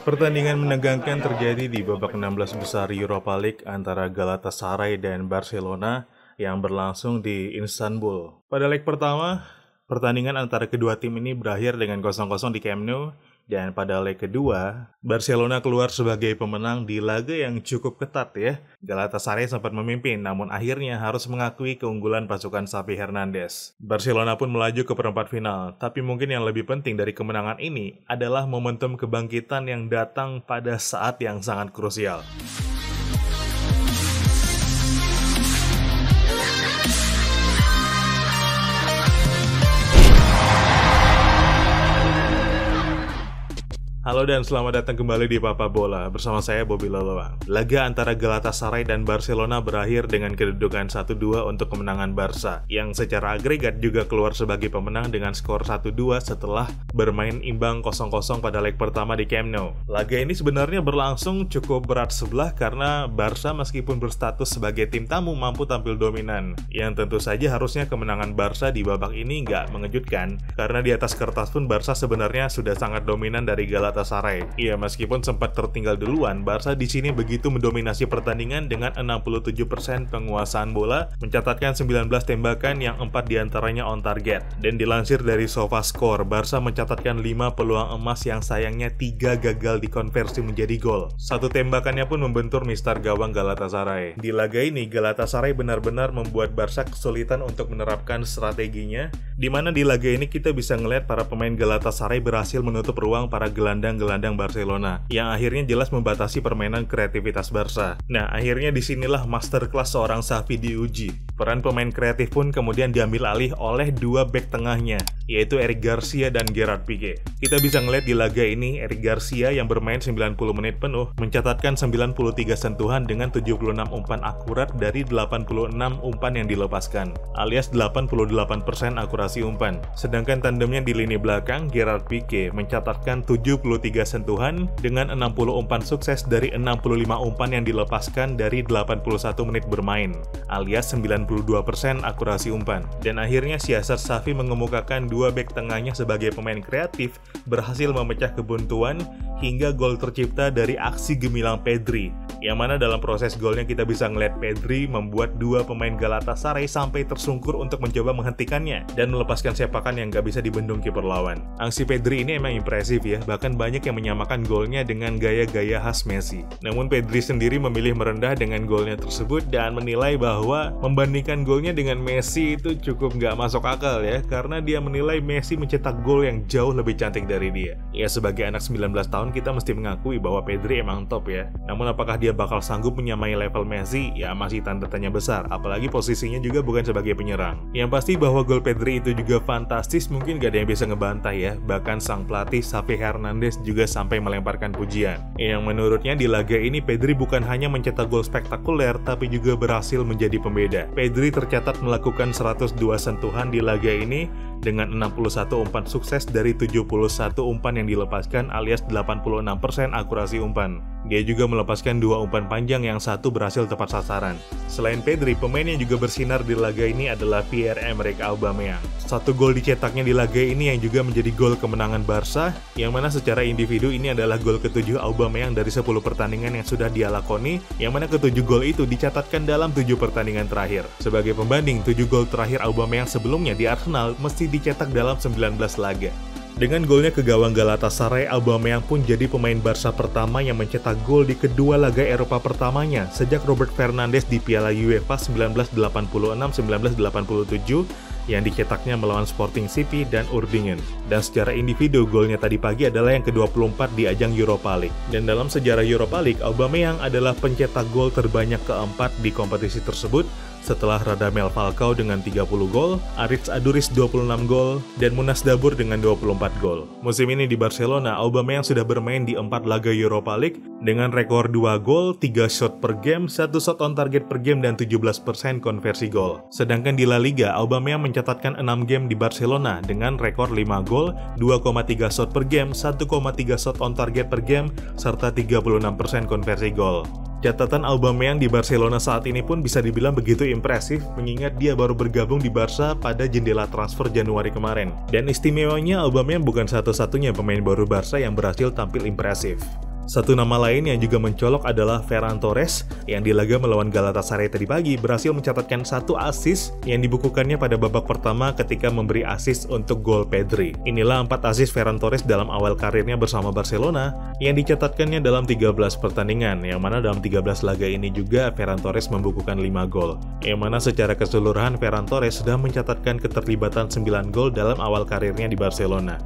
Pertandingan menegangkan terjadi di babak 16 besar Europa League antara Galatasaray dan Barcelona yang berlangsung di Istanbul. Pada leg pertama, pertandingan antara kedua tim ini berakhir dengan 0-0 di Camp Nou. Dan pada leg kedua, Barcelona keluar sebagai pemenang di laga yang cukup ketat ya. Galatasaray sempat memimpin, namun akhirnya harus mengakui keunggulan pasukan Xavi Hernandez. Barcelona pun melaju ke perempat final, tapi mungkin yang lebih penting dari kemenangan ini adalah momentum kebangkitan yang datang pada saat yang sangat krusial. Halo dan selamat datang kembali di Papa Bola bersama saya Bobby Loloang. Laga antara Galatasaray dan Barcelona berakhir dengan kedudukan 1-2 untuk kemenangan Barca, yang secara agregat juga keluar sebagai pemenang dengan skor 1-2 setelah bermain imbang 0-0 pada leg pertama di Camp Nou. Laga ini sebenarnya berlangsung cukup berat sebelah karena Barca meskipun berstatus sebagai tim tamu mampu tampil dominan, yang tentu saja harusnya kemenangan Barca di babak ini nggak mengejutkan karena di atas kertas pun Barca sebenarnya sudah sangat dominan dari Galatasaray. Iya, meskipun sempat tertinggal duluan, Barca di sini begitu mendominasi pertandingan dengan 67% penguasaan bola, mencatatkan 19 tembakan yang 4 diantaranya on target. Dan dilansir dari SofaScore, Barca mencatatkan 5 peluang emas yang sayangnya 3 gagal dikonversi menjadi gol. Satu tembakannya pun membentur mistar gawang Galatasaray. Di laga ini, Galatasaray benar-benar membuat Barca kesulitan untuk menerapkan strateginya, di mana di laga ini kita bisa ngelihat para pemain Galatasaray berhasil menutup ruang para gelandang Barcelona, yang akhirnya jelas membatasi permainan kreativitas Barca. Nah, akhirnya disinilah masterclass seorang Xavi diuji. Peran pemain kreatif pun kemudian diambil alih oleh dua bek tengahnya, yaitu Eric Garcia dan Gerard Pique. Kita bisa ngeliat di laga ini, Eric Garcia yang bermain 90 menit penuh, mencatatkan 93 sentuhan dengan 76 umpan akurat dari 86 umpan yang dilepaskan, alias 88% akurasi umpan. Sedangkan tandemnya di lini belakang, Gerard Pique mencatatkan 73 sentuhan dengan 60 umpan sukses dari 65 umpan yang dilepaskan dari 81 menit bermain, alias 92% akurasi umpan. Dan akhirnya siasat Xavi mengemukakan dua bek tengahnya sebagai pemain kreatif berhasil memecah kebuntuan hingga gol tercipta dari aksi gemilang Pedri, yang mana dalam proses golnya kita bisa ngeliat Pedri membuat dua pemain Galatasaray sampai tersungkur untuk mencoba menghentikannya dan melepaskan sepakan yang gak bisa dibendung kiper lawan. Aksi Pedri ini emang impresif ya, bahkan banyak yang menyamakan golnya dengan gaya-gaya khas Messi. Namun Pedri sendiri memilih merendah dengan golnya tersebut dan menilai bahwa membandingkan golnya dengan Messi itu cukup gak masuk akal ya, karena dia menilai Messi mencetak gol yang jauh lebih cantik dari dia. Ya, sebagai anak 19 tahun kita mesti mengakui bahwa Pedri emang top ya. Namun apakah dia bakal sanggup menyamai level Messi? Ya masih tanda tanya besar, apalagi posisinya juga bukan sebagai penyerang. Yang pasti bahwa gol Pedri itu juga fantastis, mungkin gak ada yang bisa ngebantah ya. Bahkan sang pelatih Xavi Hernandez juga sampai melemparkan pujian. Yang menurutnya di laga ini Pedri bukan hanya mencetak gol spektakuler, tapi juga berhasil menjadi pembeda. Pedri tercatat melakukan 102 sentuhan di laga ini dengan 61 umpan sukses dari 71 umpan yang dilepaskan, alias 86% akurasi umpan. Dia juga melepaskan 2 umpan panjang yang satu berhasil tepat sasaran. Selain Pedri, pemain yang juga bersinar di laga ini adalah Pierre-Emerick Aubameyang. Satu gol dicetaknya di laga ini yang juga menjadi gol kemenangan Barca, yang mana secara individu ini adalah gol ke-7 Aubameyang dari 10 pertandingan yang sudah dia lakoni, yang mana ke-7 gol itu dicatatkan dalam 7 pertandingan terakhir. Sebagai pembanding, 7 gol terakhir Aubameyang sebelumnya di Arsenal mesti dicetak dalam 19 laga. Dengan golnya ke gawang Galatasaray, Aubameyang pun jadi pemain Barca pertama yang mencetak gol di kedua laga Eropa pertamanya sejak Robert Fernandes di Piala UEFA 1986-1987 yang dicetaknya melawan Sporting CP dan Urdingen. Dan secara individu, golnya tadi pagi adalah yang ke-24 di ajang Europa League. Dan dalam sejarah Europa League, Aubameyang adalah pencetak gol terbanyak keempat di kompetisi tersebut, setelah Radamel Falcao dengan 30 gol, Aritz Aduriz 26 gol, dan Munas Dabur dengan 24 gol. Musim ini di Barcelona, Aubameyang sudah bermain di 4 laga Europa League dengan rekor 2 gol, 3 shot per game, 1 shot on target per game, dan 17% konversi gol. Sedangkan di La Liga, Aubameyang mencatatkan 6 game di Barcelona dengan rekor 5 gol, 2,3 shot per game, 1,3 shot on target per game, serta 36% konversi gol. Catatan Aubameyang di Barcelona saat ini pun bisa dibilang begitu impresif, mengingat dia baru bergabung di Barca pada jendela transfer Januari kemarin. Dan istimewanya Aubameyang bukan satu-satunya pemain baru Barca yang berhasil tampil impresif. Satu nama lain yang juga mencolok adalah Ferran Torres yang di laga melawan Galatasaray tadi pagi berhasil mencatatkan 1 assist yang dibukukannya pada babak pertama ketika memberi assist untuk gol Pedri. Inilah 4 assist Ferran Torres dalam awal karirnya bersama Barcelona yang dicatatkannya dalam 13 pertandingan, yang mana dalam 13 laga ini juga Ferran Torres membukukan 5 gol. Yang mana secara keseluruhan Ferran Torres sudah mencatatkan keterlibatan 9 gol dalam awal karirnya di Barcelona.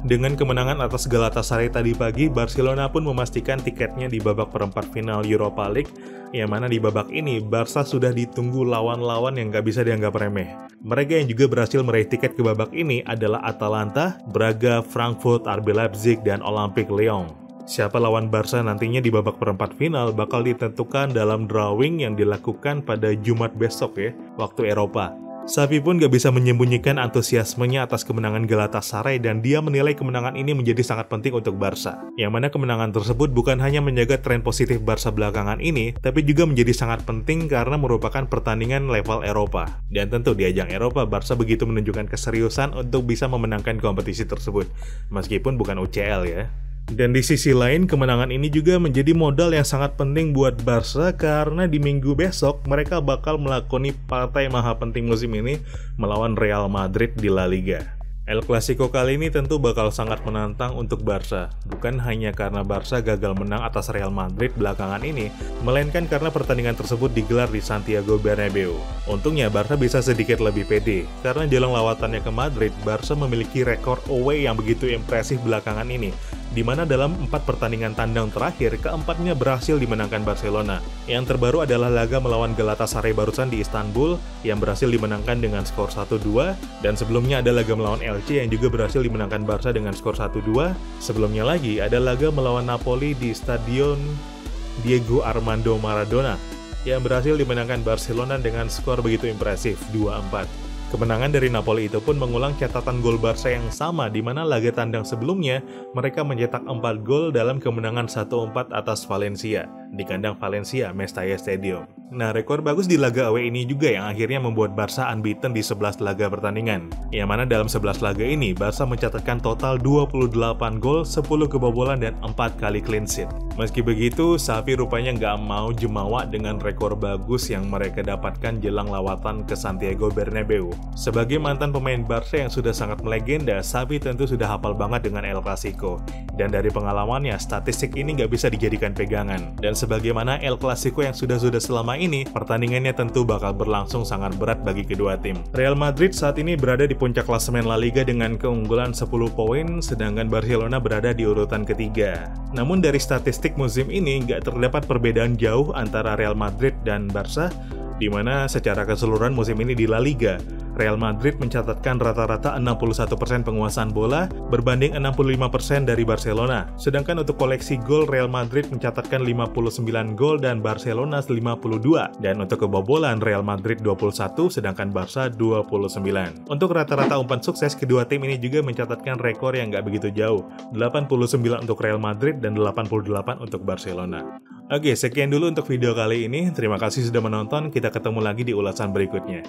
Dengan kemenangan atas Galatasaray tadi pagi, Barcelona pun memastikan tiketnya di babak perempat final Europa League, yang mana di babak ini Barca sudah ditunggu lawan-lawan yang gak bisa dianggap remeh. Mereka yang juga berhasil meraih tiket ke babak ini adalah Atalanta, Braga, Frankfurt, RB Leipzig, dan Olympique Lyon. Siapa lawan Barca nantinya di babak perempat final bakal ditentukan dalam drawing yang dilakukan pada Jumat besok ya, waktu Eropa. Xavi pun gak bisa menyembunyikan antusiasmenya atas kemenangan Galatasaray dan dia menilai kemenangan ini menjadi sangat penting untuk Barca. Yang mana kemenangan tersebut bukan hanya menjaga tren positif Barca belakangan ini, tapi juga menjadi sangat penting karena merupakan pertandingan level Eropa. Dan tentu di ajang Eropa, Barca begitu menunjukkan keseriusan untuk bisa memenangkan kompetisi tersebut, meskipun bukan UCL ya. Dan di sisi lain, kemenangan ini juga menjadi modal yang sangat penting buat Barca karena di minggu besok mereka bakal melakoni partai maha penting musim ini melawan Real Madrid di La Liga. El Clasico kali ini tentu bakal sangat menantang untuk Barca, bukan hanya karena Barca gagal menang atas Real Madrid belakangan ini, melainkan karena pertandingan tersebut digelar di Santiago Bernabeu. Untungnya Barca bisa sedikit lebih pede, karena jelang lawatannya ke Madrid, Barca memiliki rekor away yang begitu impresif belakangan ini, di mana dalam 4 pertandingan tandang terakhir, keempatnya berhasil dimenangkan Barcelona. Yang terbaru adalah laga melawan Galatasaray barusan di Istanbul, yang berhasil dimenangkan dengan skor 1-2, dan sebelumnya ada laga melawan LC yang juga berhasil dimenangkan Barca dengan skor 1-2. Sebelumnya lagi ada laga melawan Napoli di Stadion Diego Armando Maradona, yang berhasil dimenangkan Barcelona dengan skor begitu impresif, 2-4. Kemenangan dari Napoli itu pun mengulang catatan gol Barca yang sama, di mana laga tandang sebelumnya mereka mencetak 4 gol dalam kemenangan 1-4 atas Valencia di kandang Valencia Mestalla Stadium. Nah, rekor bagus di laga away ini juga yang akhirnya membuat Barca unbeaten di 11 laga pertandingan. Yang mana dalam 11 laga ini, Barca mencatatkan total 28 gol, 10 kebobolan, dan 4 kali clean sheet. Meski begitu, Xavi rupanya nggak mau jemawa dengan rekor bagus yang mereka dapatkan jelang lawatan ke Santiago Bernabeu. Sebagai mantan pemain Barca yang sudah sangat melegenda, Xavi tentu sudah hafal banget dengan El Clasico. Dan dari pengalamannya, statistik ini nggak bisa dijadikan pegangan. Dan sebagaimana El Clasico yang sudah selama ini, pertandingannya tentu bakal berlangsung sangat berat bagi kedua tim. Real Madrid saat ini berada di puncak klasemen La Liga dengan keunggulan 10 poin, sedangkan Barcelona berada di urutan ketiga. Namun dari statistik musim ini nggak terdapat perbedaan jauh antara Real Madrid dan Barca, di mana secara keseluruhan musim ini di La Liga, Real Madrid mencatatkan rata-rata 61% penguasaan bola berbanding 65% dari Barcelona. Sedangkan untuk koleksi gol, Real Madrid mencatatkan 59 gol dan Barcelona 52. Dan untuk kebobolan, Real Madrid 21 sedangkan Barca 29. Untuk rata-rata umpan sukses, kedua tim ini juga mencatatkan rekor yang nggak begitu jauh, 89 untuk Real Madrid dan 88 untuk Barcelona. Oke, sekian dulu untuk video kali ini. Terima kasih sudah menonton, kita ketemu lagi di ulasan berikutnya.